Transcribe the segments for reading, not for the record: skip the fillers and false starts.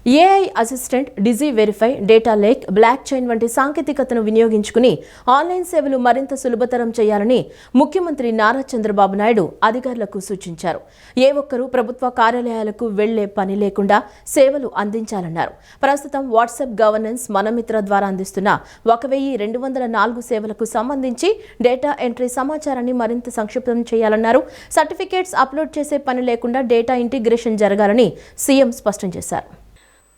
AI assistant, Digi Verify, data lake, blockchain వంటి సాంకేతికతను వినియోగించుకుని online సేవలు మరింత సులభతరం చేయాలని ముఖ్యమంత్రి నారా చంద్రబాబు నాయుడు అధికారులకు సూచించారు. ఏ ఒక్కరూ ప్రభుత్వ కార్యాలయాలకు వెళ్లే పని లేకుండా సేవలు అందించాలన్నారు. ప్రస్తుతం వాట్సాప్ గవర్నెన్స్ మనమిత్ర ద్వారా అందిస్తున్న 1204 సేవలకు సంబంధించి డేటా ఎంట్రీ సమాచారాన్ని మరింత సంక్షిప్తం చేయాలన్నారు. సర్టిఫికేట్స్ అప్లోడ్ చేసే పని లేకుండా డేటా ఇంటిగ్రేషన్ జరగాలని సీఎం స్పష్టం చేశారు.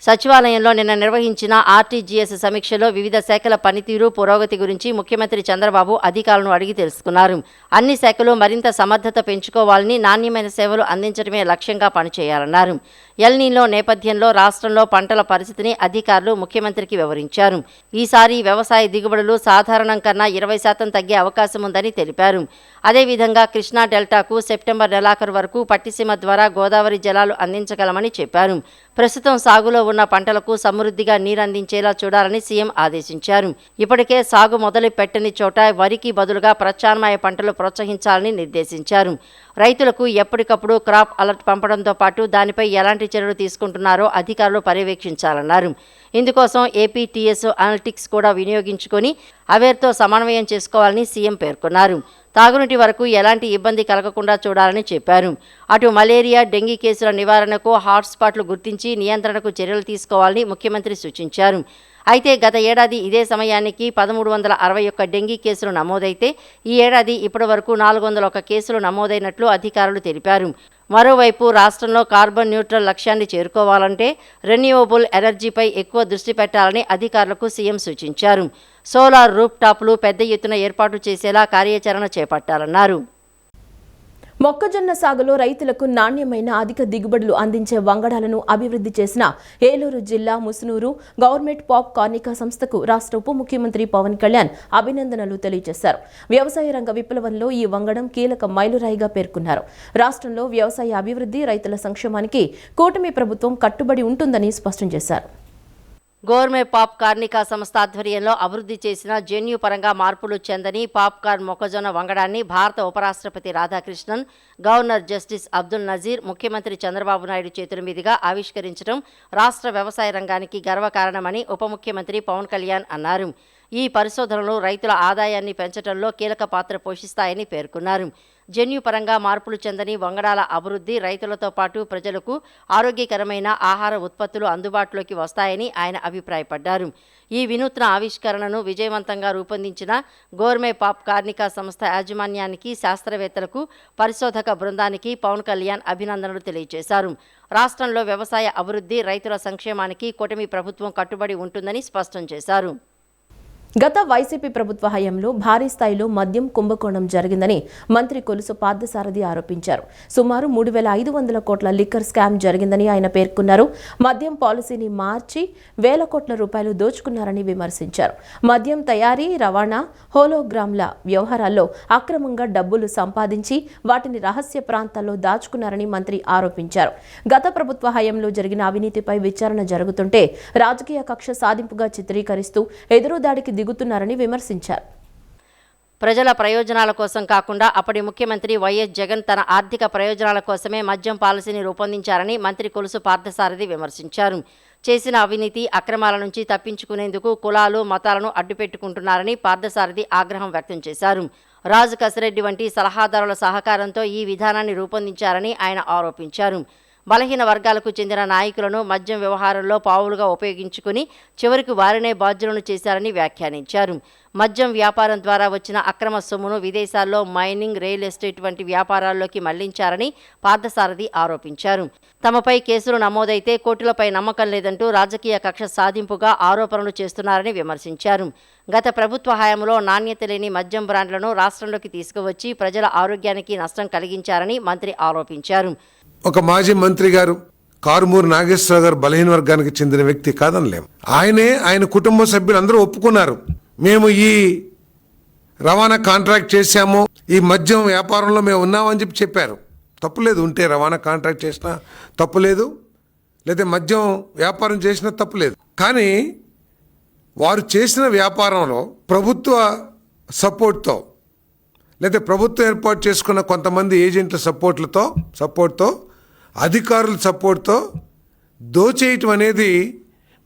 సచివాలయంలో నిన్న నిర్వహించిన ఆర్టీజీఎస్ సమీక్షలో వివిధ శాఖల పనితీరు, పురోగతి గురించి ముఖ్యమంత్రి చంద్రబాబు అధికారులను అడిగి తెలుసుకున్నారు. అన్ని శాఖలు మరింత సమర్థత పెంచుకోవాలని, నాణ్యమైన సేవలు అందించడమే లక్ష్యంగా పనిచేయాలన్నారు. ఎల్‌నినో నేపథ్యంలో రాష్ట్రంలో పంటల పరిస్థితిని అధికారులు ముఖ్యమంత్రికి వివరించారు. ఈసారి వ్యవసాయ దిగుబడులు సాధారణం కన్నా 20% తగ్గే అవకాశం ఉందని తెలిపారు. అదేవిధంగా కృష్ణా డెల్టాకు సెప్టెంబర్ నెలాఖరు వరకు పట్టిసీమ ద్వారా గోదావరి జలాలు అందించగలమని చెప్పారు. ప్రస్తుతం సాగులో ఉన్న పంటలకు సమృద్ధిగా నీరందించేలా చూడాలని సీఎం ఆదేశించారు. ఇప్పటికే సాగు మొదలు పెట్టని చోట వరికి బదులుగా ప్రత్యామ్నాయ పంటలు ప్రోత్సహించాలని నిర్దేశించారు. రైతులకు ఎప్పటికప్పుడు క్రాప్ అలర్ట్ పంపడంతో పాటు దానిపై ఎలాంటి చర్యలు తీసుకుంటున్నారో అధికారులు పర్యవేక్షించాలన్నారు. ఇందుకోసం ఏపీటీఎస్ అనలిటిక్స్ కూడా వినియోగించుకొని అవేర్తో సమన్వయం చేసుకోవాలని సీఎం పేర్కొన్నారు. తాగునీటి వరకు ఎలాంటి ఇబ్బంది కలగకుండా చూడాలని చెప్పారు. అటు మలేరియా, డెంగీ కేసుల నివారణకు హాట్స్పాట్లు గుర్తించి నియంత్రణకు చర్యలు తీసుకోవాలని ముఖ్యమంత్రి సూచించారు. అయితే గత ఏడాది ఇదే సమయానికి 1361 డెంగీ కేసులు నమోదైతే ఈ ఏడాది ఇప్పటి వరకు 401 కేసులు నమోదైనట్లు అధికారులు తెలిపారు. మరోవైపు రాష్ట్రంలో కార్బన్ న్యూట్రల్ లక్ష్యాన్ని చేరుకోవాలంటే రెన్యూవబుల్ ఎనర్జీపై ఎక్కువ దృష్టి పెట్టాలని అధికారులకు సీఎం సూచించారు. సోలార్ రూఫ్ టాప్లు పెద్ద ఎత్తున ఏర్పాటు చేసేలా కార్యాచరణ చేపట్టాలన్నారు. మొక్కజొన్న సాగులో రైతులకు నాణ్యమైన అధిక దిగుబడులు అందించే వంగడాలను అభివృద్ధి చేసిన ఏలూరు జిల్లా ముసునూరు గవర్నమెంట్ పాప్ కార్నికా సంస్థకు రాష్ట్ర ఉప ముఖ్యమంత్రి పవన్ కళ్యాణ్ అభినందనలు తెలియజేశారు. వ్యవసాయ రంగ విప్లవంలో ఈ వంగడం కీలక మైలురాయిగా పేర్కొన్నారు. రాష్ట్రంలో వ్యవసాయ అభివృద్ధి, రైతుల సంక్షేమానికి కూటమి ప్రభుత్వం కట్టుబడి ఉంటుందని స్పష్టం చేశారు. గవర్నమెంట్ పాప్ కార్నికా సంస్థ ఆధ్వర్యంలో అభివృద్ధి చేసిన జన్యుపరంగా మార్పులు చెందని పాప్కార్న్ మొక్కజొన్న వంగడాన్ని భారత ఉపరాష్ట్రపతి రాధాకృష్ణన్, గవర్నర్ జస్టిస్ అబ్దుల్ నజీర్, ముఖ్యమంత్రి చంద్రబాబు నాయుడు చేతుల మీదుగా ఆవిష్కరించడం రాష్ట్ర వ్యవసాయ రంగానికి గర్వకారణమని ఉప ముఖ్యమంత్రి పవన్ కళ్యాణ్ అన్నారు. ఈ పరిశోధనలు రైతుల ఆదాయాన్ని పెంచడంలో కీలక పాత్ర పోషిస్తాయని పేర్కొన్నారు. జన్యుపరంగా మార్పులు చెందని వంగడాల అభివృద్ధి రైతులతో పాటు ప్రజలకు ఆరోగ్యకరమైన ఆహార ఉత్పత్తులు అందుబాటులోకి వస్తాయని ఆయన అభిప్రాయపడ్డారు. ఈ వినూత్న ఆవిష్కరణను విజయవంతంగా రూపొందించిన గవర్నమెంట్ పాప్ కార్నికా సంస్థ యాజమాన్యానికి, శాస్త్రవేత్తలకు, పరిశోధక బృందానికి పవన్ కళ్యాణ్ అభినందనలు తెలియజేశారు. రాష్ట్రంలో వ్యవసాయ అభివృద్ధి, రైతుల సంక్షేమానికి కూటమి ప్రభుత్వం కట్టుబడి ఉంటుందని స్పష్టం చేశారు. గత వైసీపీ ప్రభుత్వ హయాంలో భారీ స్థాయిలో మద్యం కుంభకోణం జరిగిందని మంత్రి కొలుసు పార్థసారథి ఆరోపించారు. సుమారు 3,500 కోట్ల లిక్కర్ స్కామ్ జరిగిందని ఆయన పేర్కొన్నారు. మద్యం పాలసీని మార్చి వేల కోట్ల రూపాయలు దోచుకున్నారని విమర్శించారు. మద్యం తయారీ, రవాణా, హోలోగ్రామ్ల వ్యవహారాల్లో అక్రమంగా డబ్బులు సంపాదించి వాటిని రహస్య ప్రాంతాల్లో దాచుకున్నారని మంత్రి ఆరోపించారు. గత ప్రభుత్వ హయాంలో జరిగిన అవినీతిపై విచారణ జరుగుతుంటే రాజకీయ కక్ష సాధింపుగా చిత్రీకరిస్తూ ఎదురుదాడికి దిగుతున్నారని విమర్శించారు. ప్రజల ప్రయోజనాల కోసం కాకుండా అప్పటి ముఖ్యమంత్రి వైఎస్ జగన్ తన ఆర్థిక ప్రయోజనాల కోసమే మద్యం పాలసీని రూపొందించారని మంత్రి కొలుసు పార్థసారథి విమర్శించారు. చేసిన అవినీతి, అక్రమాల నుంచి తప్పించుకునేందుకు కులాలు, మతాలను అడ్డుపెట్టుకుంటున్నారని పార్థసారథి ఆగ్రహం వ్యక్తం చేశారు. రాజు కసిరెడ్డి వంటి సలహాదారుల సహకారంతో ఈ విధానాన్ని రూపొందించారని ఆయన ఆరోపించారు. బలహీన వర్గాలకు చెందిన నాయకులను మద్యం వ్యవహారంలో పావులుగా ఉపయోగించుకుని చివరికి వారినే బాధ్యులను చేశారని వ్యాఖ్యానించారు. మద్యం వ్యాపారం ద్వారా వచ్చిన అక్రమ సొమ్మును విదేశాల్లో మైనింగ్, రియల్ ఎస్టేట్ వంటి వ్యాపారాల్లోకి మళ్లించారని పార్థసారథి ఆరోపించారు. తమపై కేసులు నమోదైతే కోర్టులపై నమ్మకం లేదంటూ రాజకీయ కక్ష సాధింపుగా ఆరోపణలు చేస్తున్నారని విమర్శించారు. గత ప్రభుత్వ హయాంలో నాణ్యత లేని మద్యం బ్రాండ్లను రాష్ట్రంలోకి తీసుకువచ్చి ప్రజల ఆరోగ్యానికి నష్టం కలిగించారని మంత్రి ఆరోపించారు. ఒక మాజీ మంత్రి గారు కారుమూరి నాగేశ్వరరావు గారు బలహీన వర్గానికి చెందిన వ్యక్తి కాదనలేం. ఆయన కుటుంబ సభ్యులు అందరూ ఒప్పుకున్నారు. మేము ఈ రవాణా కాంట్రాక్ట్ చేశాము, ఈ మద్యం వ్యాపారంలో మేము ఉన్నామని చెప్పారు. తప్పులేదు, ఉంటే రవాణా కాంట్రాక్ట్ చేసినా తప్పులేదు, లేదా మద్యం వ్యాపారం చేసినా తప్పులేదు. కానీ వారు చేసిన వ్యాపారంలో ప్రభుత్వ సపోర్ట్తో లేదా ప్రభుత్వం ఏర్పాటు చేసుకున్న కొంతమంది ఏజెంట్ల సపోర్ట్తో అధికారుల సపోర్ట్తో దోచేయటం అనేది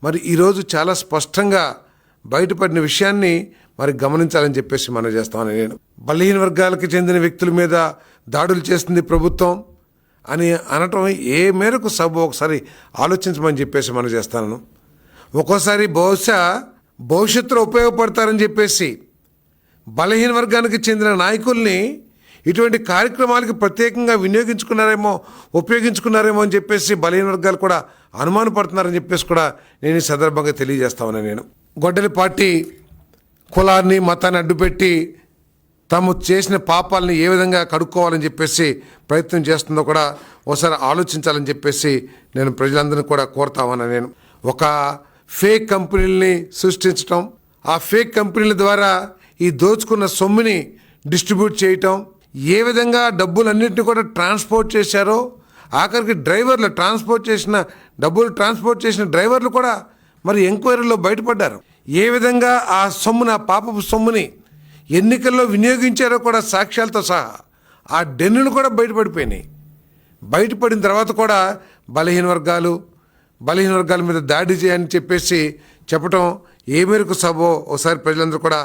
మరి ఈరోజు చాలా స్పష్టంగా బయటపడిన విషయాన్ని మరి గమనించాలని చెప్పేసి మనం చేస్తామని నేను. బలహీన వర్గాలకు చెందిన వ్యక్తుల మీద దాడులు చేస్తుంది ప్రభుత్వం అని అనటం ఏ మేరకు సభ ఒకసారి ఆలోచించమని చెప్పేసి మనం చేస్తాను. ఒక్కోసారి భవిష్యత్తులో ఉపయోగపడతారని చెప్పేసి బలహీన వర్గానికి చెందిన నాయకుల్ని ఇటువంటి కార్యక్రమాలకి ప్రత్యేకంగా ఉపయోగించుకున్నారేమో అని చెప్పేసి బలహీన వర్గాలు కూడా అనుమానపడుతున్నారని చెప్పేసి కూడా నేను ఈ సందర్భంగా తెలియజేస్తామని నేను. గొడ్డలి పార్టీ కులాన్ని మతాన్ని అడ్డుపెట్టి తాము చేసిన పాపాలని ఏ విధంగా కడుక్కోవాలని చెప్పేసి ప్రయత్నం చేస్తుందో కూడా ఒకసారి ఆలోచించాలని చెప్పేసి నేను ప్రజలందరినీ కూడా కోరుతామని నేను. ఒక ఫేక్ కంపెనీలని సృష్టించటం, ఆ ఫేక్ కంపెనీల ద్వారా ఈ దోచుకున్న సొమ్ముని డిస్ట్రిబ్యూట్ చేయటం, ఏ విధంగా డబ్బులన్నింటినీ కూడా ట్రాన్స్పోర్ట్ చేశారో, ఆఖరికి ట్రాన్స్పోర్ట్ చేసిన డ్రైవర్లు కూడా మరి ఎంక్వైరీలో బయటపడ్డారు. ఏ విధంగా ఆ పాపపు సొమ్ముని ఎన్నికల్లో వినియోగించారో కూడా సాక్ష్యాలతో సహా ఆ డెన్నులు కూడా బయటపడిపోయినాయి. బయటపడిన తర్వాత కూడా బలహీన వర్గాల మీద దాడి చేయని చెప్పేసి చెప్పటం ఏ మేరకు సభో ఒకసారి ప్రజలందరూ కూడా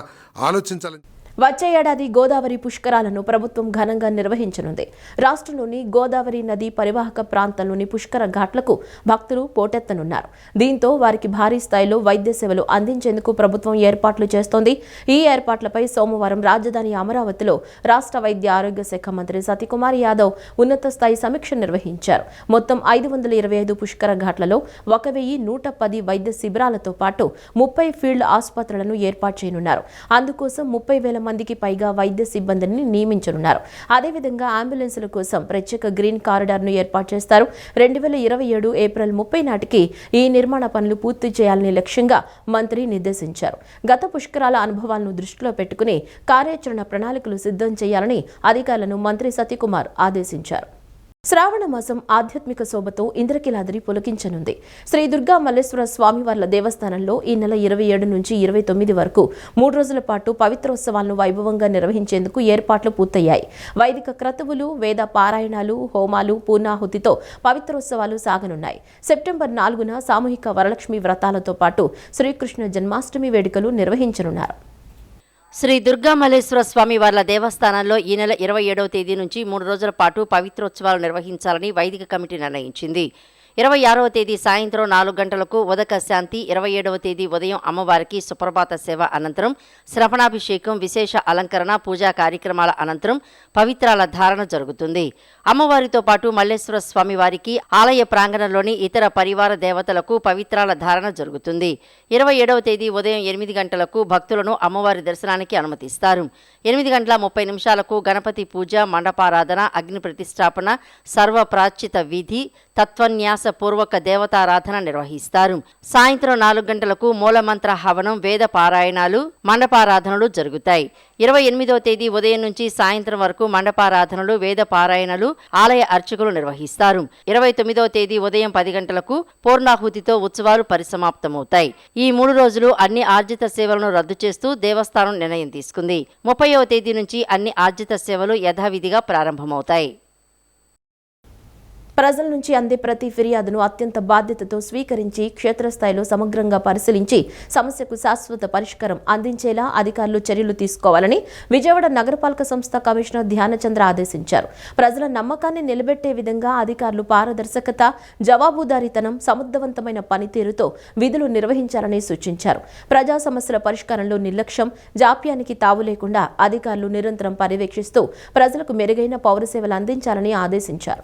ఆలోచించాలని. వచ్చే ఏడాది గోదావరి పుష్కరాలను ప్రభుత్వం ఘనంగా నిర్వహించనుంది. రాష్ట్రంలోని గోదావరి నది పరివాహక ప్రాంతంలోని పుష్కర ఘాట్లకు భక్తులు పోటెత్తనున్నారు. దీంతో వారికి భారీ స్థాయిలో వైద్య సేవలు అందించేందుకు ప్రభుత్వం ఏర్పాట్లు చేస్తోంది. ఈ ఏర్పాట్లపై సోమవారం రాజధాని అమరావతిలో రాష్ట్ర వైద్య ఆరోగ్య శాఖ మంత్రి సత్యకుమార్ యాదవ్ ఉన్నత స్థాయి సమీక్ష నిర్వహించారు. మొత్తం 525 పుష్కర ఘాట్లలో 1110 వైద్య శిబిరాలతో పాటు 30 ఫీల్డ్ ఆసుపత్రులను ఏర్పాటు చేయనున్నారు. అందుకోసం 30,000 మందికి పైగా వైద్య సిబ్బందిని నియమించనున్నారు. అదేవిధంగా అంబులెన్సుల కోసం ప్రత్యేక గ్రీన్ కారిడార్ను ఏర్పాటు చేస్తారు. 2027 ఏప్రిల్ 30 నాటికి ఈ నిర్మాణ పనులు పూర్తి చేయాలని లక్ష్యంగా మంత్రి నిర్దేశించారు. గత పుష్కరాల అనుభవాలను దృష్టిలో పెట్టుకుని కార్యాచరణ ప్రణాళికలు సిద్ధం చేయాలని అధికారులను మంత్రి సత్యకుమార్ ఆదేశించారు. శ్రావణ మాసం ఆధ్యాత్మిక శోభతో ఇంద్రకీలాద్రి పులకించనుంది. శ్రీ దుర్గా మల్లేశ్వర స్వామివార్ల దేవస్థానంలో ఈ నెల 27 నుంచి 29 వరకు 3 రోజుల పాటు పవిత్రోత్సవాలను వైభవంగా నిర్వహించేందుకు ఏర్పాట్లు పూర్తయ్యాయి. వైదిక క్రతువులు, వేద పారాయణాలు, హోమాలు, పూర్ణాహుతితో పవిత్రోత్సవాలు సాగనున్నాయి. సెప్టెంబర్ 4న సామూహిక వరలక్ష్మి వ్రతాలతో పాటు శ్రీకృష్ణ జన్మాష్టమి వేడుకలు నిర్వహించనున్నారు. శ్రీ దుర్గా మల్లేశ్వర స్వామి వార్ల దేవస్థానంలో ఈ నెల 27వ తేదీ నుంచి 3 రోజుల పాటు పవిత్రోత్సవాలు నిర్వహించాలని వైదిక కమిటీ నిర్ణయించింది. 26వ తేదీ సాయంత్రం 4 గంటలకు ఉదక శాంతి, 27వ తేదీ ఉదయం అమ్మవారికి సుప్రభాత సేవ అనంతరం శ్రవణాభిషేకం, విశేష అలంకరణ, పూజా కార్యక్రమాల అనంతరం పవిత్రాల ధారణ జరుగుతుంది. అమ్మవారితో పాటు మల్లేశ్వర స్వామి వారికి ఆలయ ప్రాంగణంలోని ఇతర పరివార దేవతలకు పవిత్రాల ధారణ జరుగుతుంది. 27వ తేదీ ఉదయం 8 గంటలకు భక్తులను అమ్మవారి దర్శనానికి అనుమతిస్తారు. 8 గంటల 30 నిమిషాలకు గణపతి పూజ, మండపారాధన, అగ్ని ప్రతిష్టాపన, సర్వ ప్రాచిత విధి, తత్వన్యాస పూర్వక దేవతారాధన నిర్వహిస్తారు. సాయంత్రం 4 గంటలకు మూలమంత్ర హవనం, వేద పారాయణాలు, మండపారాధనలు జరుగుతాయి. 28వ తేదీ ఉదయం నుంచి సాయంత్రం వరకు మండపారాధనలు, వేద పారాయణలు ఆలయ అర్చకులు నిర్వహిస్తారు. 29వ తేదీ ఉదయం 10 గంటలకు పూర్ణాహుతితో ఉత్సవాలు పరిసమాప్తమవుతాయి. ఈ 3 రోజులు అన్ని ఆర్జిత సేవలను రద్దు చేస్తూ దేవస్థానం నిర్ణయం తీసుకుంది. 30వ తేదీ నుంచి అన్ని ఆర్జిత సేవలు యథావిధిగా ప్రారంభమవుతాయి. ప్రజల నుంచి అందే ప్రతి ఫిర్యాదును అత్యంత బాధ్యతతో స్వీకరించి క్షేత్రస్థాయిలో సమగ్రంగా పరిశీలించి సమస్యకు శాశ్వత పరిష్కారం అందించేలా అధికారులు చర్యలు తీసుకోవాలని విజయవాడ నగరపాలక సంస్థ కమిషనర్ ధ్యానచంద్ర ఆదేశించారు. ప్రజల నమ్మకాన్ని నిలబెట్టే విధంగా అధికారులు పారదర్శకత, జవాబుదారీతనం, సమర్థవంతమైన పనితీరుతో విధులు నిర్వహించాలని సూచించారు. ప్రజా సమస్యల పరిష్కారంలో నిర్లక్ష్యం, జాప్యానికి తావు లేకుండా అధికారులు నిరంతరం పర్యవేక్షిస్తూ ప్రజలకు మెరుగైన పౌర సేవలు అందించాలని ఆదేశించారు.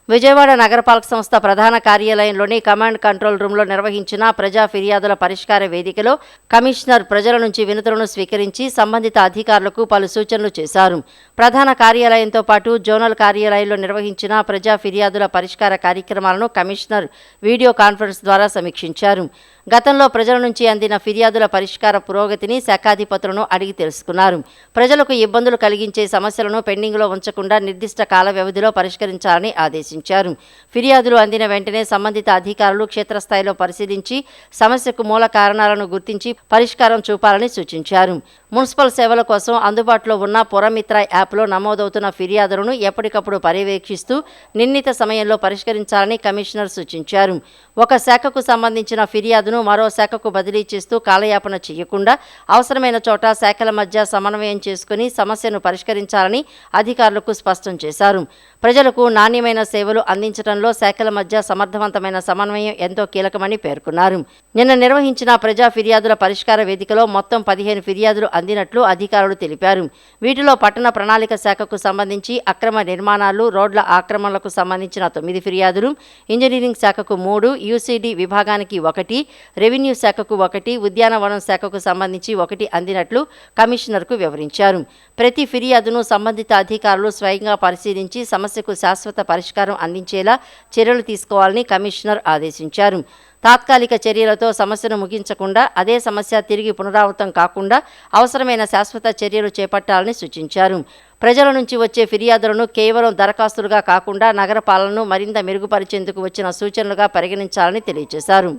విజయవాడ నగరపాలక సంస్థ ప్రధాన కార్యాలయంలోని కమాండ్ కంట్రోల్ రూమ్లో నిర్వహించిన ప్రజా ఫిర్యాదుల పరిష్కార వేదికలో కమిషనర్ ప్రజల నుంచి వినతులను స్వీకరించి సంబంధిత అధికారులకు పలు సూచనలు చేశారు. ప్రధాన కార్యాలయంతో పాటు జోనల్ కార్యాలయంలో నిర్వహించిన ప్రజా ఫిర్యాదుల పరిష్కార కార్యక్రమాలను కమిషనర్ వీడియో కాన్ఫరెన్స్ ద్వారా సమీక్షించారు. గతంలో ప్రజల నుంచి అందిన ఫిర్యాదుల పరిష్కార పురోగతిని శాఖాధిపతులను అడిగి తెలుసుకున్నారు. ప్రజలకు ఇబ్బందులు కలిగించే సమస్యలను పెండింగ్లో ఉంచకుండా నిర్దిష్ట కాల వ్యవధిలో పరిష్కరించాలని ఆదేశించారు. ఫిర్యాదులు అందిన వెంటనే సంబంధిత అధికారులు క్షేత్రస్థాయిలో పరిశీలించి సమస్యకు మూల కారణాలను గుర్తించి పరిష్కారం చూపాలని సూచించారు. మున్సిపల్ సేవల కోసం అందుబాటులో ఉన్న పురమిత్ర యాప్లో నమోదవుతున్న ఫిర్యాదులను ఎప్పటికప్పుడు పర్యవేక్షిస్తూ నిర్ణీత సమయంలో పరిష్కరించాలని కమిషనర్ సూచించారు. ఒక శాఖకు సంబంధించిన ఫిర్యాదును మరో శాఖకు బదిలీ చేస్తూ కాలయాపన చేయకుండా అవసరమైన చోట శాఖల మధ్య సమన్వయం చేసుకుని సమస్యను పరిష్కరించాలని అధికారులకు స్పష్టం చేశారు. ప్రజలకు నాణ్యమైన సేవలు అందించడంలో శాఖల మధ్య సమర్థవంతమైన సమన్వయం ఎంతో కీలకమని పేర్కొన్నారు. నిన్న నిర్వహించిన ప్రజా ఫిర్యాదుల పరిష్కార వేదికలో మొత్తం 15 ఫిర్యాదులు అందినట్లు అధికారులు తెలిపారు. వీటిలో పట్టణ ప్రణాళిక శాఖకు సంబంధించి అక్రమ నిర్మాణాలు, రోడ్ల ఆక్రమణలకు సంబంధించిన 9 ఫిర్యాదులు, ఇంజనీరింగ్ శాఖకు 3, యూసీడీ విభాగానికి 1, రెవెన్యూ శాఖకు 1, ఉద్యానవనం శాఖకు సంబంధించి 1 అందినట్లు కమిషనర్కు వివరించారు. ప్రతి ఫిర్యాదును సంబంధిత అధికారులు స్వయంగా పరిశీలించి సమస్యకు శాశ్వత పరిష్కారం అందించేలా చర్యలు తీసుకోవాలని కమిషనర్ ఆదేశించారు. తాత్కాలిక చర్యలతో సమస్యను ముగించకుండా అదే సమస్య తిరిగి పునరావృతం కాకుండా అవసరమైన శాశ్వత చర్యలు చేపట్టాలని సూచించారు. ప్రజల నుంచి వచ్చే ఫిర్యాదులను కేవలం దరఖాస్తులుగా కాకుండా నగర పాలనను మరింత మెరుగుపరిచేందుకు వచ్చిన సూచనలుగా పరిగణించాలని తెలియజేశారు.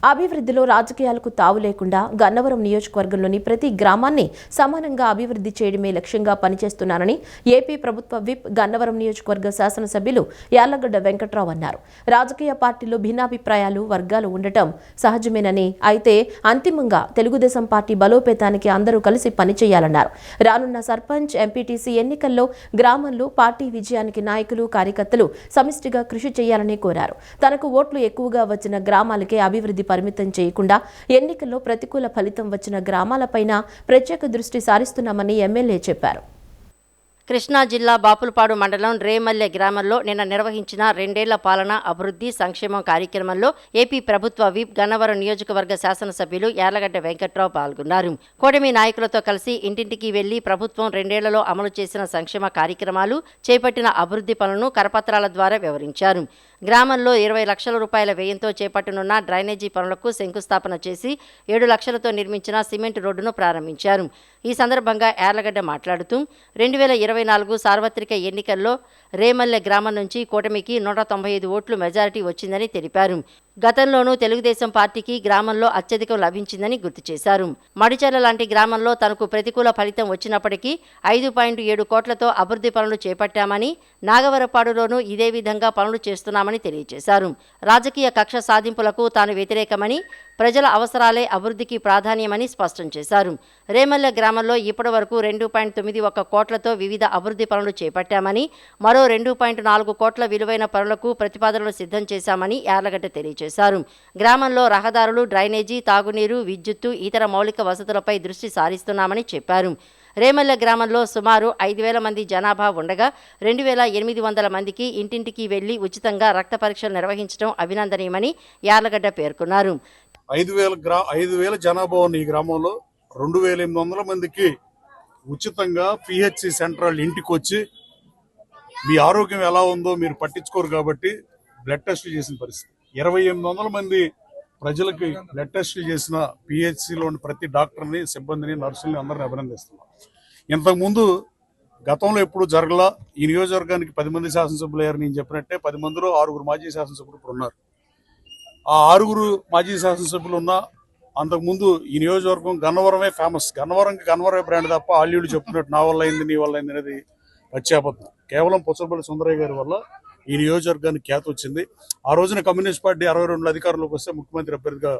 అభివృద్ధిలో రాజకీయాలకు తావు లేకుండా గన్నవరం నియోజకవర్గంలోని ప్రతి గ్రామాన్ని సమానంగా అభివృద్ధి చేయడమే లక్ష్యంగా పనిచేస్తున్నానని ఏపీ ప్రభుత్వ విప్ గన్నవరం నియోజకవర్గ శాసనసభ్యులు యార్లగడ్డ వెంకట్రావు అన్నారు. రాజకీయ పార్టీలో భిన్నాభిప్రాయాలు, వర్గాలు ఉండటం సహజమేనని, అయితే అంతిమంగా తెలుగుదేశం పార్టీ బలోపేతానికి అందరూ కలిసి పనిచేయాలన్నారు. రానున్న సర్పంచ్, ఎంపీటీసీ ఎన్నికల్లో గ్రామంలో పార్టీ విజయానికి నాయకులు, కార్యకర్తలు సమిష్టిగా కృషి చేయాలని కోరారు. తనకు ఓట్లు ఎక్కువగా వచ్చిన గ్రామాలకే అభివృద్ధి పరిమితం చేయకుండా ఎన్నికల్లో ప్రతికూల ఫలితం వచ్చిన గ్రామాలపైన ప్రత్యేక దృష్టి సారిస్తున్నామని ఎమ్మెల్యే చెప్పారు. కృష్ణా జిల్లా బాపులపాడు మండలం రేమల్లె గ్రామంలో నిన్న నిర్వహించిన 2 ఏళ్ల పాలన, అభివృద్ధి, సంక్షేమం కార్యక్రమంలో ఏపీ ప్రభుత్వ విప్ గన్నవరం నియోజకవర్గ శాసనసభ్యులు యార్లగడ్డ వెంకట్రావు పాల్గొన్నారు. కూటమి నాయకులతో కలిసి ఇంటింటికి వెళ్లి ప్రభుత్వం 2 ఏళ్లలో అమలు చేసిన సంక్షేమ కార్యక్రమాలు, చేపట్టిన అభివృద్ధి పనులను కరపత్రాల ద్వారా వివరించారు. గ్రామంలో 20 లక్షల రూపాయల వ్యయంతో చేపట్టనున్న డ్రైనేజీ పనులకు శంకుస్థాపన చేసి 7 లక్షలతో నిర్మించిన సిమెంట్ రోడ్డును ప్రారంభించారు. ఈ సందర్భంగా యార్లగడ్డ మాట్లాడుతూ 2024 సార్వత్రిక ఎన్నికల్లో రేమల్లె గ్రామం నుంచి కూటమికి 195 ఓట్లు మెజారిటీ వచ్చిందని తెలిపారు. గతంలోనూ తెలుగుదేశం పార్టీకి గ్రామంలో అత్యధికం లభించిందని గుర్తు చేశారు. మడిచెర్ల లాంటి గ్రామంలో తనకు ప్రతికూల ఫలితం వచ్చినప్పటికీ 5.7 కోట్లతో అభివృద్ధి పనులు చేపట్టామని, నాగవరపాడులోనూ ఇదే విధంగా పనులు చేస్తున్నామని తెలియజేశారు. రాజకీయ కక్ష సాధింపులకు తాను వ్యతిరేకమని, ప్రజల అవసరాలే అభివృద్ధికి ప్రాధాన్యమని స్పష్టం చేశారు. రేమల్లె గ్రామంలో ఇప్పటి వరకు 2.91 కోట్లతో వివిధ అభివృద్ధి పనులు చేపట్టామని, మరో 2.4 కోట్ల విలువైన పనులకు ప్రతిపాదనలు సిద్ధం చేశామని యార్లగడ్డ తెలియజేశారు. గ్రామంలో రహదారులు, డ్రైనేజీ, తాగునీరు, విద్యుత్తు, ఇతర మౌలిక వసతులపై దృష్టి సారిస్తున్నామని చెప్పారు. రేమల్లె గ్రామంలో సుమారు 5,000 మంది జనాభా ఉండగా 2,800 మందికి ఇంటింటికి వెళ్లి ఉచితంగా రక్త పరీక్షలు నిర్వహించడం అభినందనీయమని యార్లగడ్డ పేర్కొన్నారు. 5,000 జనాభా ఉన్న ఈ గ్రామంలో 2,800 మందికి ఉచితంగా పిహెచ్సి సెంట్రల్ ఇంటికి వచ్చి మీ ఆరోగ్యం ఎలా ఉందో మీరు పట్టించుకోరు కాబట్టి బ్లడ్ టెస్టులు చేసిన పరిస్థితి. 2,800 మంది ప్రజలకి బ్లడ్ టెస్టులు చేసిన పిహెచ్సిలోని ప్రతి డాక్టర్ని, సిబ్బందిని, నర్సుల్ని అందరిని అభినందిస్తున్నాం. ఇంతకుముందు గతంలో ఎప్పుడు జరగలా. ఈ నియోజకవర్గానికి 10 మంది శాసనసభ్యులు అయ్యారు. నేను చెప్పినట్టే 10 మందిలో 6 మాజీ శాసనసభ్యులు ఇప్పుడు ఉన్నారు. ఆ 6 మాజీ శాసనసభ్యులు ఉన్న అంతకుముందు ఈ నియోజకవర్గం గన్నవరమే ఫేమస్. గన్నవరమే బ్రాండ్ తప్ప ఆల్యూడు చెప్తున్నట్టు నా వల్ల అయింది, నీ వల్ల అయింది అనేది వచ్చేపోతుంది. కేవలం పుచ్చలపల్లి సుందరయ్య గారి వల్ల ఈ నియోజకవర్గానికి ఖ్యాతి వచ్చింది. ఆ రోజున కమ్యూనిస్ట్ పార్టీ 62 అధికారంలోకి వస్తే ముఖ్యమంత్రి అభ్యర్థిగా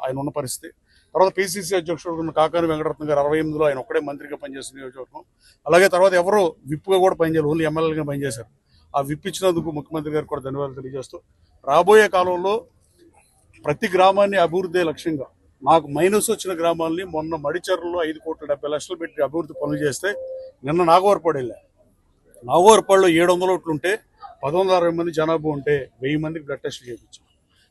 ఆయన ఉన్న పరిస్థితి. తర్వాత పిసిసి అధ్యక్షుడు ఉన్న కాకాని వెంకటరత్న గారు 68లో ఆయన ఒక్కడే మంత్రిగా పనిచేసిన నియోజకవర్గం. అలాగే తర్వాత ఎవరు విప్గా కూడా పనిచేయాలి, ఓన్లీ ఎమ్మెల్యేగా పనిచేశారు. ఆ విప్ ఇచ్చినందుకు ముఖ్యమంత్రి గారికి కూడా ధన్యవాదాలు తెలియజేస్తూ, రాబోయే కాలంలో ప్రతి గ్రామాన్ని అభివృద్ధి లక్ష్యంగా, నాకు మైనస్ వచ్చిన గ్రామాలని మొన్న మడిచెర్లలో 5,70,00,000 పెట్టి అభివృద్ధి పనులు చేస్తే, నిన్న నాగవరపాడు వెళ్ళా. నాగవరపాడులో 700 ఓట్లు ఉంటే 1,160 మంది జనాభా ఉంటే 1000 మందికి బ్లడ్ టెస్ట్ చేయించాం.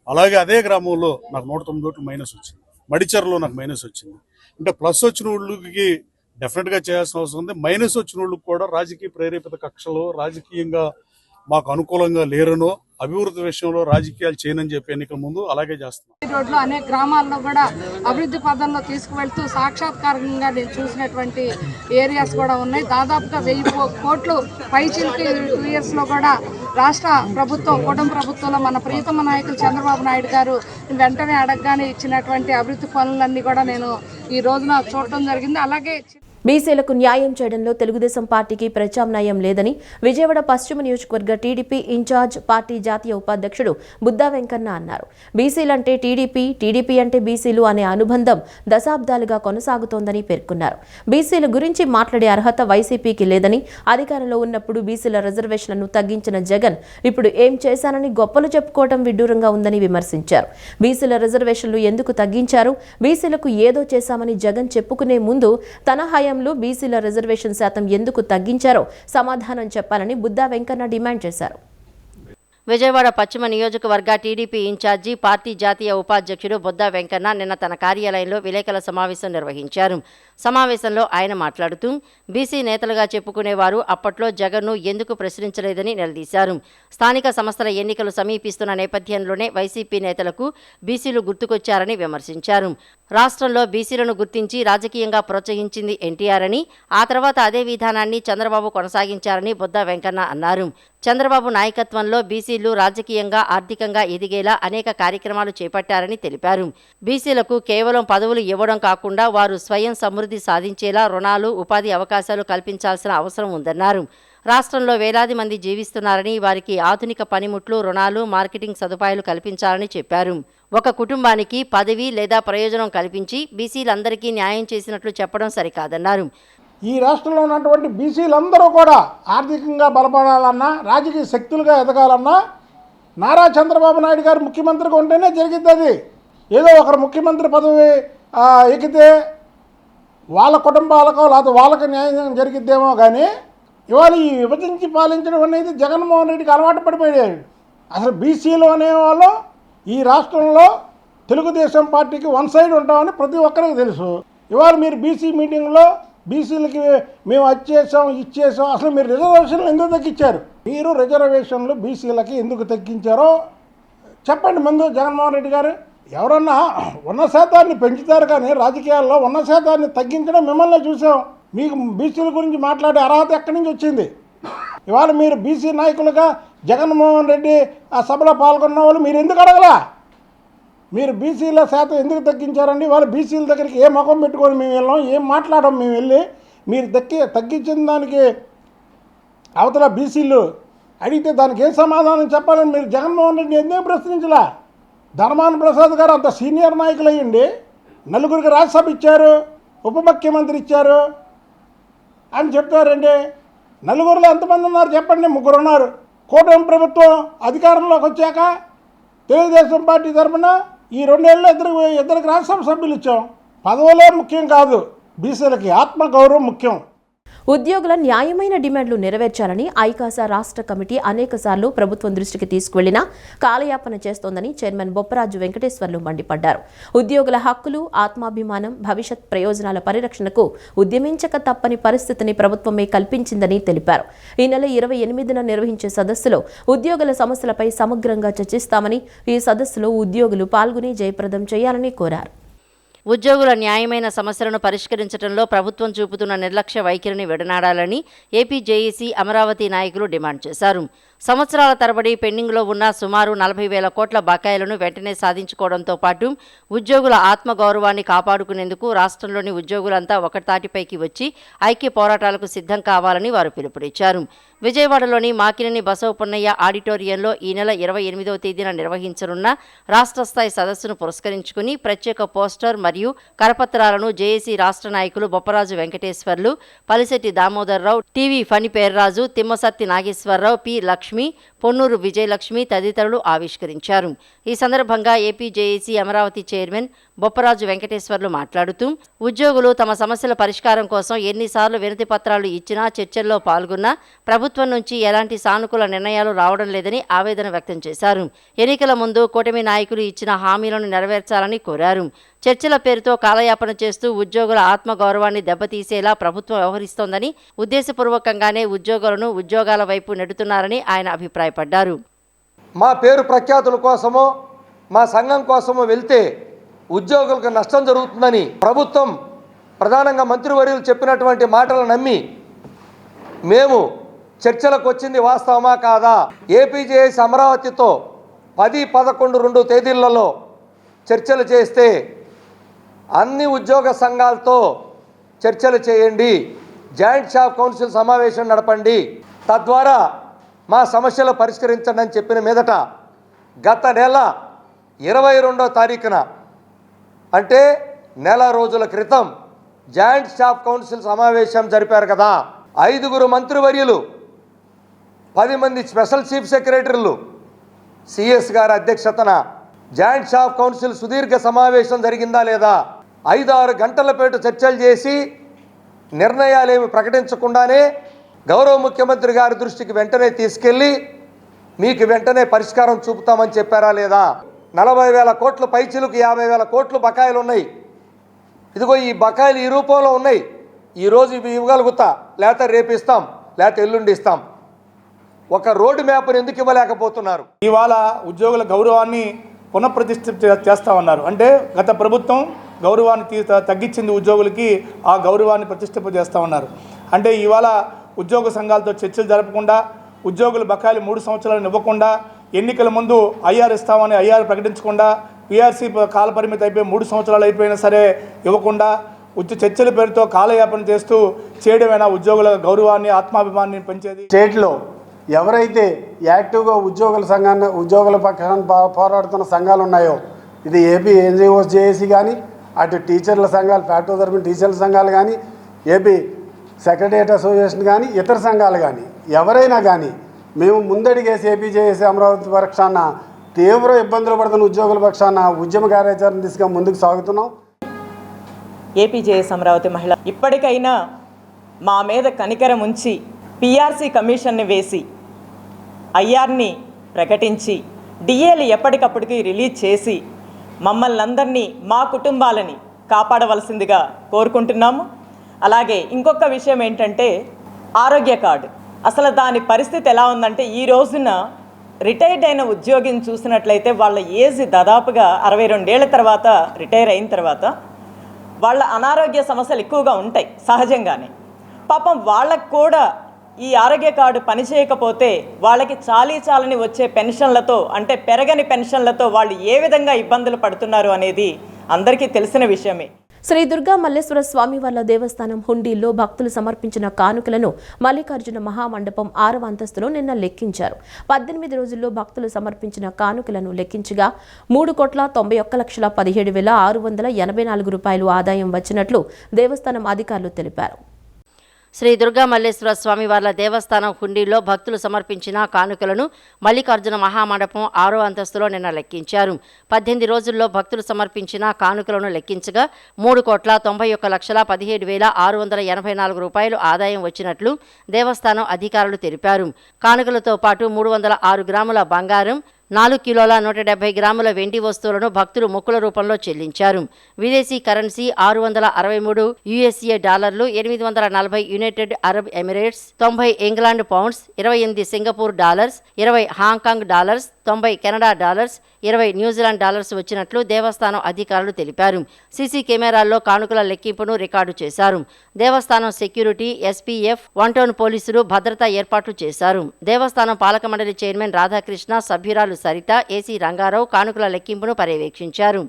అలాగే అదే గ్రామంలో నాకు 109 ఓట్లు మైనస్ వచ్చింది. మడిచెర్లలో నాకు మైనస్ వచ్చింది. అంటే ప్లస్ వచ్చిన వాళ్ళకి డెఫినెట్గా చేయాల్సిన అవసరం ఉంది. మైనస్ వచ్చిన వాళ్ళకి కూడా రాజకీయ ప్రేరేపిత కక్షలో రాజకీయంగా మాకు అనుకూలంగా లేరనో, అభివృద్ధి విషయంలో రాజకీయాలు చేయనని చెప్పి ఎన్నికల ముందు అలాగే చేస్తున్నాం. రోడ్లో అనేక గ్రామాల్లో కూడా అభివృద్ధి పదంలో తీసుకువెళ్తూ సాక్షాత్కారంగా నేను చూసినటువంటి ఏరియాస్ కూడా ఉన్నాయి. దాదాపుగా 1000 కోట్లు పైచిల్కి 2 years లో కూడా రాష్ట్ర ప్రభుత్వం, కుటుంబ ప్రభుత్వంలో మన ప్రియతమ నాయకులు చంద్రబాబు నాయుడు గారు వెంటనే అడగగానే ఇచ్చినటువంటి అభివృద్ధి పనులన్నీ కూడా నేను ఈ రోజున చూడటం జరిగింది. అలాగే బీసీలకు న్యాయం చేయడంలో తెలుగుదేశం పార్టీకి ప్రత్యామ్నాయం లేదని విజయవాడ పశ్చిమ నియోజకవర్గ టీడీపీ ఇన్ఛార్జ్ పార్టీ జాతీయ ఉపాధ్యక్షుడు బుద్దా వెంకన్న అన్నారు. బీసీలంటే టీడీపీ, టీడీపీ అంటే బీసీలు అనే అనుబంధం దశాబ్దాలుగా కొనసాగుతోందని పేర్కొన్నారు. బీసీల గురించి మాట్లాడే అర్హత వైసీపీకి లేదని, అధికారంలో ఉన్నప్పుడు బీసీల రిజర్వేషన్లను తగ్గించిన జగన్ ఇప్పుడు ఏం చేశానని గొప్పలు చెప్పుకోవడం విడ్డూరంగా ఉందని విమర్శించారు. బీసీల రిజర్వేషన్లు ఎందుకు తగ్గించారు? బీసీలకు ఏదో చేశామని జగన్ చెప్పుకునే ముందు తన హయాంలో బీసీల రిజర్వేషన్ శాతం ఎందుకు తగ్గించారో సమాధానం చెప్పాలని బుద్దా వెంకన్న డిమాండ్ చేశారు. విజయవాడ పశ్చిమ నియోజకవర్గ టీడీపీ ఇన్ఛార్జి పార్టీ జాతీయ ఉపాధ్యక్షుడు బొద్దా వెంకన్న నిన్న తన కార్యాలయంలో విలేకరుల సమావేశం నిర్వహించారు. సమావేశంలో ఆయన మాట్లాడుతూ బీసీ నేతలుగా చెప్పుకునేవారు అప్పట్లో జగన్ను ఎందుకు ప్రశ్నించలేదని నిలదీశారు. స్థానిక సంస్థల ఎన్నికలు సమీపిస్తున్న నేపథ్యంలోనే వైసీపీ నేతలకు బీసీలు గుర్తుకొచ్చారని విమర్శించారు. రాష్ట్రంలో బీసీలను గుర్తించి రాజకీయంగా ప్రోత్సహించింది ఎన్టీఆర్ అని, ఆ తర్వాత అదే విధానాన్ని చంద్రబాబు కొనసాగించారని బొద్దా వెంకన్న అన్నారు. చంద్రబాబు నాయకత్వంలో బీసీలు రాజకీయంగా, ఆర్థికంగా ఎదిగేలా అనేక కార్యక్రమాలు చేపట్టారని తెలిపారు. బీసీలకు కేవలం పదవులు ఇవ్వడం కాకుండా వారు స్వయం సమృద్ధి సాధించేలా రుణాలు, ఉపాధి అవకాశాలు కల్పించాల్సిన అవసరం ఉందన్నారు. రాష్ట్రంలో వేలాది మంది జీవిస్తున్నారని, వారికి ఆధునిక పనిముట్లు, రుణాలు, మార్కెటింగ్ సదుపాయాలు కల్పించాలని చెప్పారు. ఒక కుటుంబానికి పదవి లేదా ప్రయోజనం కల్పించి బీసీలందరికీ న్యాయం చేసినట్లు చెప్పడం సరికాదన్నారు. ఈ రాష్ట్రంలో ఉన్నటువంటి బీసీలందరూ కూడా ఆర్థికంగా బలపడాలన్నా, రాజకీయ శక్తులుగా ఎదగాలన్నా నారా చంద్రబాబు నాయుడు గారు ముఖ్యమంత్రిగా ఉంటేనే జరిగింది. అది ఏదో ఒకరు ముఖ్యమంత్రి పదవి ఎక్కితే వాళ్ళ కుటుంబాలకో లేకపోతే వాళ్ళకి న్యాయం జరిగిద్దేమో కానీ ఇవాళ ఈ విభజించి పాలించడం అనేది జగన్మోహన్ రెడ్డికి అలవాటు పడిపోయాడు. అసలు బీసీలు అనేవాళ్ళు ఈ రాష్ట్రంలో తెలుగుదేశం పార్టీకి వన్ సైడ్ ఉంటామని ప్రతి ఒక్కరికి తెలుసు. ఇవాళ మీరు బీసీ మీటింగ్లో బీసీలకి మేము అది ఇచ్చేసాం, అసలు మీరు రిజర్వేషన్లు ఎందుకు తగ్గించారు? మీరు రిజర్వేషన్లు బీసీలకి ఎందుకు తగ్గించారో చెప్పండి ముందు జగన్మోహన్ రెడ్డి గారు. ఎవరన్నా ఉన్న శాతాన్ని పెంచుతారు కానీ రాజకీయాల్లో ఉన్న శాతాన్ని తగ్గించడం మిమ్మల్ని చూసాం. మీకు బీసీల గురించి మాట్లాడే అర్హత ఎక్కడి నుంచి వచ్చింది? ఇవాళ మీరు బీసీ నాయకులుగా జగన్మోహన్ రెడ్డి ఆ సభలో పాల్గొన్న వాళ్ళు మీరు ఎందుకు అడగలా? మీరు బీసీల శాతం ఎందుకు తగ్గించారండి? వాళ్ళు బీసీల దగ్గరికి ఏ ముఖం పెట్టుకొని మేము వెళ్ళాం, ఏం మాట్లాడడం మేము వెళ్ళి? మీరు తగ్గించిన దానికి అవతల బీసీలు అడిగితే దానికి ఏం సమాధానం చెప్పాలని మీరు జగన్మోహన్ రెడ్డి ఎందుకు ప్రశ్నించలా? ధర్మాన ప్రసాద్ గారు అంత సీనియర్ నాయకులు అయ్యండి, నలుగురికి రాజ్యసభ ఇచ్చారు, ఉప ముఖ్యమంత్రి ఇచ్చారు అని చెప్తారండి. నలుగురిలో ఎంతమంది ఉన్నారు చెప్పండి? 3 ఉన్నారు. కూటమి ప్రభుత్వం అధికారంలోకి వచ్చాక తెలుగుదేశం పార్టీ తరఫున ఈ 2 ఏళ్ళలో ఇద్దరికి రాజ్యసభ సభ్యులు ఇచ్చాం. పదవులే ముఖ్యం కాదు, బీసీలకి ఆత్మగౌరవం ముఖ్యం. ఉద్యోగుల న్యాయమైన డిమాండ్లు నెరవేర్చాలని ఐకాసా రాష్ట్ర కమిటీ అనేకసార్లు ప్రభుత్వం దృష్టికి తీసుకువెళ్లినా కాలయాపన చేస్తోందని చైర్మన్ బొప్పరాజు వెంకటేశ్వర్లు మండిపడ్డారు. ఉద్యోగుల హక్కులు, ఆత్మాభిమానం, భవిష్యత్ ప్రయోజనాల పరిరక్షణకు ఉద్యమించక తప్పని పరిస్థితిని ప్రభుత్వమే కల్పించిందని తెలిపారు. ఈ నెల 28న నిర్వహించే సదస్సులో ఉద్యోగుల సమస్యలపై సమగ్రంగా చర్చిస్తామని, ఈ సదస్సులో ఉద్యోగులు పాల్గొని జయప్రదం చేయాలని కోరారు. ఉద్యోగుల న్యాయమైన సమస్యలను పరిష్కరించడంలో ప్రభుత్వం చూపుతున్న నిర్లక్ష్య వైఖరిని విడనాడాలని ఏపీ జేఏసీ అమరావతి నాయకులు డిమాండ్ చేశారు. సంవత్సరాల తరబడి పెండింగ్లో ఉన్న సుమారు 40,000 కోట్ల బకాయిలను వెంటనే సాధించుకోవడంతో పాటు ఉద్యోగుల ఆత్మగౌరవాన్ని కాపాడుకునేందుకు రాష్ట్రంలోని ఉద్యోగులంతా ఒకతాటిపైకి వచ్చి ఐక్య పోరాటాలకు సిద్ధం కావాలని వారు పిలుపునిచ్చారు. విజయవాడలోని మాకినేని బసవపున్నయ్య ఆడిటోరియంలో ఈ నెల 28వ తేదీన నిర్వహించనున్న రాష్ట్ర స్థాయి సదస్సును పురస్కరించుకుని ప్రత్యేక పోస్టర్ మరియు కరపత్రాలను జేఏసీ రాష్ట్ర నాయకులు బొప్పరాజు వెంకటేశ్వర్లు, పలిశెట్టి దామోదర్రావు, టీవీ ఫణిపేర్రాజు, తిమ్మసర్తి నాగేశ్వరరావు, పి లక్ష్మి, పొన్నూరు విజయలక్ష్మి తదితరులు ఆవిష్కరించారు. ఈ సందర్భంగా AP JAC Amaravati chairman Bopparaju Venkateswarlu మాట్లాడుతూ ఉద్యోగులు తమ సమస్యల పరిష్కారం కోసం ఎన్నిసార్లు వినతి పత్రాలు ఇచ్చినా, చర్చల్లో పాల్గొన్నా ప్రభుత్వం నుంచి ఎలాంటి సానుకూల నిర్ణయాలు రావడం లేదని ఆవేదన వ్యక్తం చేశారు. ఎన్నికల ముందు కూటమి నాయకులు ఇచ్చిన హామీలను నెరవేర్చాలని కోరారు. చర్చల పేరుతో కాలయాపన చేస్తూ ఉద్యోగుల ఆత్మగౌరవాన్ని దెబ్బతీసేలా ప్రభుత్వం వ్యవహరిస్తోందని, ఉద్దేశపూర్వకంగానే ఉద్యోగులను ఉద్యోగాల వైపు నెడుతున్నారని ఆయన అభిప్రాయపడ్డారు. మా పేరు ప్రఖ్యాతుల కోసమో మా సంఘం కోసమో వెళ్తే ఉద్యోగులకు నష్టం జరుగుతుందని ప్రభుత్వం ప్రధానంగా మంత్రివర్యులు చెప్పినటువంటి మాటలు నమ్మి మేము చర్చలకు వచ్చింది వాస్తవమా కాదా? ఏపీజేఎస్ అమరావతితో 10-11 తేదీలలో చర్చలు చేస్తే అన్ని ఉద్యోగ సంఘాలతో చర్చలు చేయండి, జాయింట్ స్టాఫ్ కౌన్సిల్ సమావేశం నడపండి, తద్వారా మా సమస్యలు పరిష్కరించండి అని చెప్పిన మీదట గత నెల 22వ తారీఖున అంటే నెల రోజుల క్రితం జాయింట్ స్టాఫ్ కౌన్సిల్ సమావేశం జరిపారు కదా. 5 మంత్రివర్యులు, 10 మంది స్పెషల్ చీఫ్ సెక్రటరీలు, సిఎస్ గారి అధ్యక్షతన జాయింట్ స్టాఫ్ కౌన్సిల్ సుదీర్ఘ సమావేశం జరిగిందా లేదా? 5-6 గంటల పాటు చర్చలు చేసి నిర్ణయాలేమి ప్రకటించకుండానే గౌరవ ముఖ్యమంత్రి గారి దృష్టికి వెంటనే తీసుకెళ్ళి మీకు వెంటనే పరిష్కారం చూపుతామని చెప్పారా లేదా? 40,000 కోట్ల పైచిలకు 50,000 కోట్లు బకాయిలు ఉన్నాయి. ఇదిగో ఈ బకాయిలు ఈ రూపంలో ఉన్నాయి. ఈరోజు ఇవి ఇవ్వగలుగుతా, లేకపోతే రేపు ఇస్తాం, లేకపోతే ఎల్లుండి ఇస్తాం. ఒక రోడ్డు మ్యాప్ని ఎందుకు ఇవ్వలేకపోతున్నారు? ఇవాళ ఉద్యోగుల గౌరవాన్ని పునఃప్రతిష్ఠ చేస్తామన్నారు. అంటే గత ప్రభుత్వం గౌరవాన్ని తగ్గించింది ఉద్యోగులకి, ఆ గౌరవాన్ని ప్రతిష్ఠింప చేస్తామన్నారు. అంటే ఇవాళ ఉద్యోగ సంఘాలతో చర్చలు జరపకుండా, ఉద్యోగుల బకాయిలు 3 సంవత్సరాలు ఇవ్వకుండా, ఎన్నికల ముందు ఐఆర్ ఇస్తామని ఐఆర్ ప్రకటించకుండా, పీఆర్సీ కాలపరిమితి అయిపోయి 3 సంవత్సరాలు అయిపోయినా సరే ఇవ్వకుండా, చర్చల పేరుతో కాలయాపన చేస్తూ చేయడమైనా ఉద్యోగుల గౌరవాన్ని ఆత్మాభిమానాన్ని పెంచేది? స్టేట్లో ఎవరైతే యాక్టివ్గా ఉద్యోగుల పక్షాన పోరాడుతున్న సంఘాలు ఉన్నాయో, ఇది ఏపీ ఎన్జిఓస్ జేఏసీ కానీ, అటు టీచర్ల సంఘాలు, ఫ్యాక్టరీ తరపున టీచర్ల సంఘాలు కానీ, ఏపీ సెక్రటరియట్ అసోసియేషన్ కానీ, ఇతర సంఘాలు కానీ, ఎవరైనా కానీ మేము ముందడిగేసి ఏపీజేఏసీ అమరావతి పక్షాన తీవ్ర ఇబ్బందులు పడుతున్న ఉద్యోగుల పక్షాన ఉద్యమ కార్యాచరణ దిశగా ముందుకు సాగుతున్నాం. ఏపీజేఎస్ అమరావతి మహిళ ఇప్పటికైనా మా మీద కనికరం ఉంచి పీఆర్సీ కమిషన్ని వేసి ఐఆర్ని ప్రకటించి డిఏలు ఎప్పటికప్పటికి రిలీజ్ చేసి మమ్మల్ని అందరినీ, మా కుటుంబాలని కాపాడవలసిందిగా కోరుకుంటున్నాము. అలాగే ఇంకొక విషయం ఏంటంటే ఆరోగ్య కార్డు. అసలు దాని పరిస్థితి ఎలా ఉందంటే, ఈ రోజున రిటైర్డ్ అయిన ఉద్యోగిని చూసినట్లయితే వాళ్ళ ఏజ్ దాదాపుగా 62 ఏళ్ల తర్వాత రిటైర్ అయిన తర్వాత వాళ్ళ అనారోగ్య సమస్యలు ఎక్కువగా ఉంటాయి సహజంగానే. పాపం వాళ్ళకు కూడా ఈ ఆరోగ్య కార్డు పనిచేయకపోతే వాళ్ళకి చాలని వచ్చే పెన్షన్లతో, అంటే పెరగని పెన్షన్లతో వాళ్ళు ఏ విధంగా ఇబ్బందులు పడుతున్నారు అనేది అందరికీ తెలిసిన విషయమే. శ్రీ దుర్గా మల్లేశ్వర స్వామివార్ల దేవస్థానం హుండీల్లో భక్తులు సమర్పించిన కానుకలను మల్లికార్జున మహామండపం 6వ అంతస్తులో నిన్న లెక్కించారు. 18 రోజుల్లో భక్తులు సమర్పించిన కానుకలను లెక్కించగా 3,91,17,684 రూపాయలు ఆదాయం వచ్చినట్లు దేవస్థానం అధికారులు తెలిపారు. శ్రీ దుర్గా మల్లేశ్వర స్వామివార్ల దేవస్థానం హుండీలో భక్తులు సమర్పించిన కానుకలను మల్లికార్జున మహామండపం 6వ అంతస్తులో నిన్న లెక్కించారు. 18 రోజుల్లో భక్తులు సమర్పించిన కానుకలను లెక్కించగా 3,91,17,684 రూపాయలు ఆదాయం వచ్చినట్లు దేవస్థానం అధికారులు తెలిపారు. కానుకలతో పాటు 306 గ్రాముల బంగారం, 4 కిలోల 170 గ్రాముల వెండి వస్తువులను భక్తులు మొక్కుల రూపంలో చెల్లించారు. విదేశీ కరెన్సీ 663 యుఎస్ఏ డాలర్లు, 840 United Arab Emirates, 90 England pounds, 28 Singapore dollars, 20 Hong Kong dollars, 90 Canada dollars, 20 New Zealand dollars వచ్చినట్లు దేవస్థానం అధికారులు తెలిపారు. సీసీ కెమెరాల్లో కానుకల లెక్కింపును రికార్డు చేశారు. దేవస్థానం సెక్యూరిటీ, ఎస్పీఎఫ్, 1 టౌన్ పోలీసులు భద్రతా ఏర్పాట్లు చేశారు. దేవస్థానం పాలక మండలి చైర్మన్ రాధాకృష్ణ, సభ్యురాలు సరిత, ఏసీ రంగారావు కానుకల లెక్కింపును పర్యవేక్షించారు.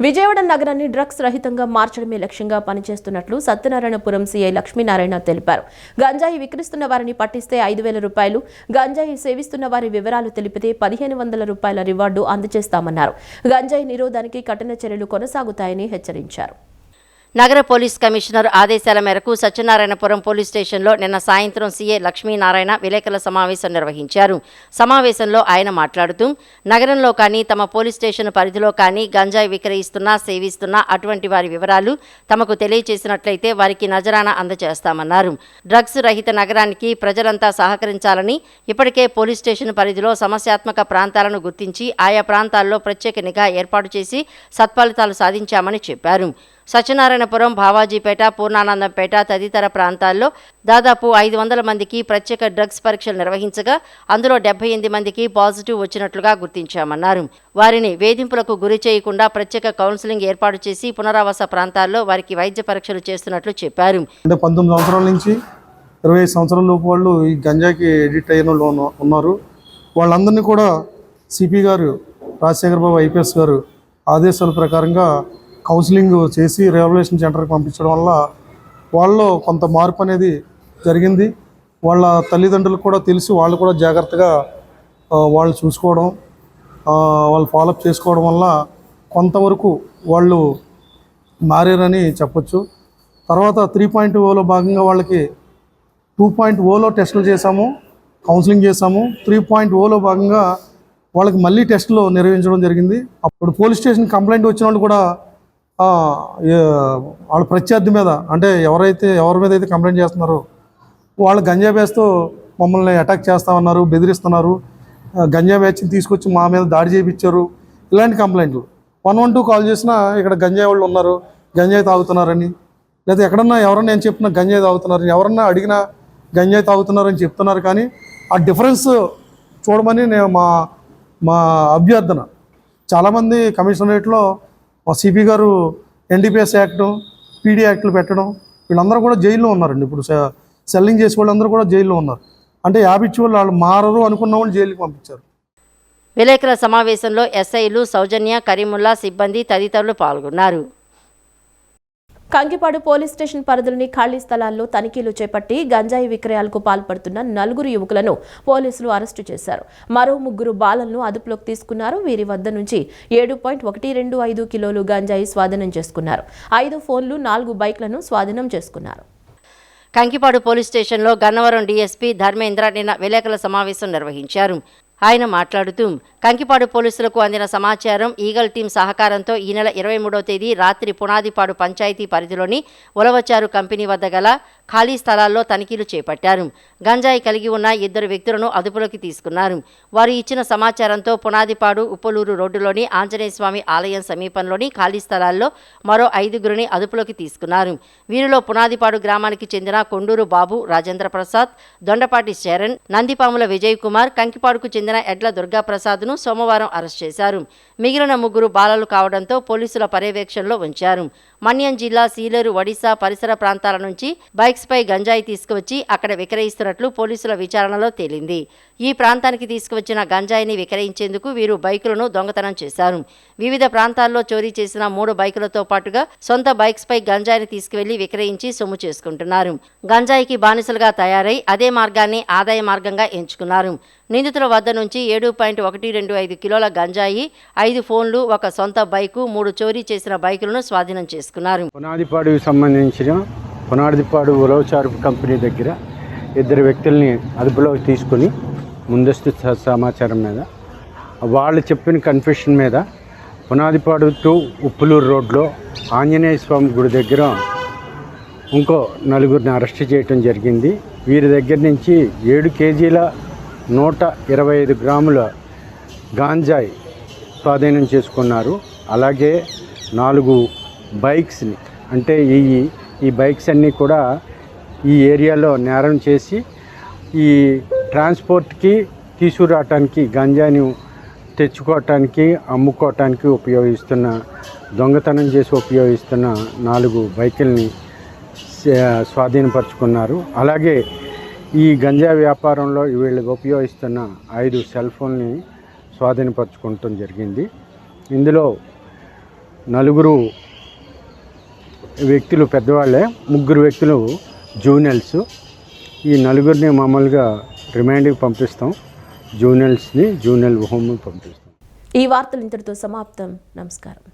విజయవాడ నగరాన్ని డ్రగ్స్ రహితంగా మార్చడమే లక్ష్యంగా పనిచేస్తున్నట్లు సత్యనారాయణపురం సీఐ లక్ష్మీనారాయణ తెలిపారు. గంజాయి విక్రయిస్తున్న వారిని పట్టిస్తే 5,000 రూపాయలు, గంజాయి సేవిస్తున్న వారి వివరాలు తెలిపితే 1,500 రూపాయల రివార్డు అందజేస్తామన్నారు. గంజాయి నిరోధానికి కఠిన చర్యలు కొనసాగుతాయని హెచ్చరించారు. నగర పోలీస్ కమిషనర్ ఆదేశాల మేరకు సత్యనారాయణపురం పోలీస్ స్టేషన్లో నిన్న సాయంత్రం సీఏ లక్ష్మీనారాయణ విలేకరుల సమావేశం నిర్వహించారు. సమావేశంలో ఆయన మాట్లాడుతూ, నగరంలో కానీ తమ పోలీస్ స్టేషన్ పరిధిలో కానీ గంజాయి విక్రయిస్తున్నా, సేవిస్తున్నా అటువంటి వారి వివరాలు తమకు తెలియజేసినట్లయితే వారికి నజరానా అందజేస్తామన్నారు. డ్రగ్స్ రహిత నగరానికి ప్రజలంతా సహకరించాలని ఇప్పటికే పోలీస్ స్టేషన్ పరిధిలో సమస్యాత్మక ప్రాంతాలను గుర్తించి ఆయా ప్రాంతాల్లో ప్రత్యేక నిఘా ఏర్పాటు చేసి సత్ఫలితాలు సాధించామని చెప్పారు. సత్యనారాయణపురం, భావాజీపేట, పూర్ణానందంపేట తదితర ప్రాంతాల్లో దాదాపు 500 మందికి ప్రత్యేక డ్రగ్స్ పరీక్షలు నిర్వహించగా అందులో 78 మందికి పాజిటివ్ వచ్చినట్లుగా గుర్తించామన్నారు. వారిని వేధింపులకు గురి చేయకుండా ప్రత్యేక కౌన్సిలింగ్ ఏర్పాటు చేసి పునరావాస ప్రాంతాల్లో వారికి వైద్య పరీక్షలు చేస్తున్నట్లు చెప్పారు. 19 సంవత్సరాల నుంచి 25 సంవత్సరాల లోపు వాళ్ళు ఈ గంజాకి ఎడిట్ అయిన వాళ్ళు ఉన్నారు. వాళ్ళందరినీ కూడా సిపి గారు రాజశేఖర్ బాబు ఐపీఎస్ గారు ఆదేశాల ప్రకారంగా కౌన్సిలింగ్ చేసి రిహాబిలిటేషన్ సెంటర్కి పంపించడం వల్ల వాళ్ళలో కొంత మార్పు అనేది జరిగింది. వాళ్ళ తల్లిదండ్రులకు కూడా తెలిసి వాళ్ళు కూడా జాగ్రత్తగా వాళ్ళు చూసుకోవడం, వాళ్ళు ఫాలోఅప్ చేసుకోవడం వల్ల కొంతవరకు వాళ్ళు మారారని చెప్పొచ్చు. తర్వాత 3.0లో భాగంగా వాళ్ళకి 2.0లో టెస్టులు చేశాము, కౌన్సిలింగ్ చేశాము. 3.0లో భాగంగా వాళ్ళకి మళ్ళీ టెస్టులు నిర్వహించడం జరిగింది. అప్పుడు పోలీస్ స్టేషన్ కంప్లైంట్ వచ్చిన వాళ్ళు కూడా వాళ్ళ ప్రత్యర్థి మీద, అంటే ఎవరి మీద అయితే కంప్లైంట్ చేస్తున్నారో వాళ్ళు గంజా బ్యాచ్తో మమ్మల్ని అటాక్ చేస్తామన్నారు, బెదిరిస్తున్నారు, గంజా బ్యాచ్ని తీసుకొచ్చి మా మీద దాడి చేయించారు, ఇలాంటి కంప్లైంట్లు. 112 కాల్ చేసినా ఇక్కడ గంజాయి వాళ్ళు ఉన్నారు, గంజాయి తాగుతున్నారని, లేదా ఎక్కడన్నా ఎవరన్నా నేను చెప్పిన గంజాయి తాగుతున్నారని, ఎవరన్నా అడిగినా గంజాయి తాగుతున్నారని చెప్తున్నారు. కానీ ఆ డిఫరెన్స్ చూడమని నేను మా అభ్యర్థన. చాలామంది కమిషనరేట్లో మా సిపి గారు ఎన్డీపీఎస్ యాక్టు, పీడీ యాక్టులు పెట్టడం, వీళ్ళందరూ కూడా జైల్లో ఉన్నారండి. ఇప్పుడు సెల్లింగ్ చేసే వాళ్ళందరూ కూడా జైల్లో ఉన్నారు. అంటే యాపిచ్చి వాళ్ళు మారరు అనుకున్న వాళ్ళు జైలుకి పంపించారు. విలేకరుల సమావేశంలో ఎస్ఐలు సౌజన్య, కరీముల్లా, సిబ్బంది తదితరులు పాల్గొన్నారు. కంకిపాడు పోలీస్ స్టేషన్ పరిధిలోని ఖాళీ స్థలాల్లో తనిఖీలు చేపట్టి గంజాయి విక్రయాలకు పాల్పడుతున్న 4 యువకులను పోలీసులు అరెస్టు చేశారు. మరో 3 బాలలను అదుపులోకి తీసుకున్నారు. వీరి వద్ద నుంచి 7.125 కిలోలు గంజాయి స్వాధీనం చేసుకున్నారు. 5 ఫోన్లు, 4 బైక్లను స్వాధీనం చేసుకున్నారు. కంకిపాడు పోలీస్ స్టేషన్లో గన్నవరం డీఎస్పీ ధర్మేంద్ర నిన్న విలేకరుల సమావేశం నిర్వహించారు. ఆయన మాట్లాడుతూ కంకిపాడు పోలీసులకు అందిన సమాచారం, ఈగల్ టీం సహకారంతో ఈ నెల 23వ తేదీ రాత్రి పునాదిపాడు పంచాయతీ పరిధిలోని ఉలవచారు కంపెనీ వద్ద గల ఖాళీ స్థలాల్లో తనిఖీలు చేపట్టారు. గంజాయి కలిగి ఉన్న 2 వ్యక్తులను అదుపులోకి తీసుకున్నారు. వారు ఇచ్చిన సమాచారంతో పునాదిపాడు ఉప్పలూరు రోడ్డులోని ఆంజనేయస్వామి ఆలయం సమీపంలోని ఖాళీ స్థలాల్లో మరో 5గురిని అదుపులోకి తీసుకున్నారు. వీరిలో పునాదిపాడు గ్రామానికి చెందిన కొండూరు బాబు, రాజేంద్ర ప్రసాద్, దొండపాటి శరణ్, నందిపాముల విజయ్ కుమార్, కంకిపాడుకు చెందిన ఎడ్ల దుర్గాప్రసాద్ను సోమవారం అరెస్ట్ చేశారు. మిగిలిన 3 బాలలు కావడంతో పోలీసుల పర్యవేక్షణలో ఉంచారు. మన్యం జిల్లా సీలేరు, ఒడిశా పరిసర ప్రాంతాల నుంచి బైక్స్పై గంజాయి తీసుకువచ్చి అక్కడ విక్రయిస్తున్నట్లు పోలీసుల విచారణలో తేలింది. ఈ ప్రాంతానికి తీసుకువచ్చిన గంజాయిని విక్రయించేందుకు వీరు బైకులను దొంగతనం చేశారు. వివిధ ప్రాంతాల్లో చోరీ చేసిన 3 బైకులతో పాటుగా సొంత బైక్స్పై గంజాయిని తీసుకువెళ్లి విక్రయించి సొమ్ము చేసుకుంటున్నారు. గంజాయికి బానిసలుగా తయారై అదే మార్గాన్ని ఆదాయ మార్గంగా ఎంచుకున్నారు. నిందితుల వద్ద నుంచి 7.125 కిలోల గంజాయి, 5 ఫోన్లు, 1 సొంత బైకు, 3 చోరీ చేసిన బైకులను స్వాధీనం చేసుకున్నారు. పునాదిపాడుకు సంబంధించిన పునాదిపాడు ఉలవచారు కంపెనీ దగ్గర 2 వ్యక్తుల్ని అదుపులోకి తీసుకుని ముందస్తు సమాచారం మీద, వాళ్ళు చెప్పిన కన్ఫెషన్ మీద పునాదిపాడు టు ఉప్పులూరు రోడ్లో ఆంజనేయ స్వామి గుడి దగ్గర ఇంకో 4గురిని అరెస్ట్ చేయడం జరిగింది. వీరి దగ్గర నుంచి 7 కేజీల 125 గ్రాముల గాంజాయి స్వాధీనం చేసుకున్నారు. అలాగే 4 బైక్స్ని, అంటే ఈ బైక్స్ అన్నీ కూడా ఈ ఏరియాలో నేరం చేసి ఈ ట్రాన్స్పోర్ట్కి తీసుకురావటానికి, గంజాయిని తెచ్చుకోవటానికి, అమ్ముకోవటానికి ఉపయోగిస్తున్న, దొంగతనం చేసి ఉపయోగిస్తున్న 4 బైకుల్ని స్వాధీనపరుచుకున్నారు. అలాగే ఈ గంజా వ్యాపారంలో వీళ్ళు ఉపయోగిస్తున్న 5 సెల్ ఫోన్ని స్వాధీనపరచుకోవటం జరిగింది. ఇందులో 4 వ్యక్తులు పెద్దవాళ్ళే, 3 వ్యక్తులు జూనియర్స్. ఈ 4గురిని మామూలుగా రిమాండ్కి పంపిస్తాం, జూనియర్ హోమ్కి పంపిస్తాం. ఈ వార్తలు ఇంతటితో సమాప్తం. నమస్కారం.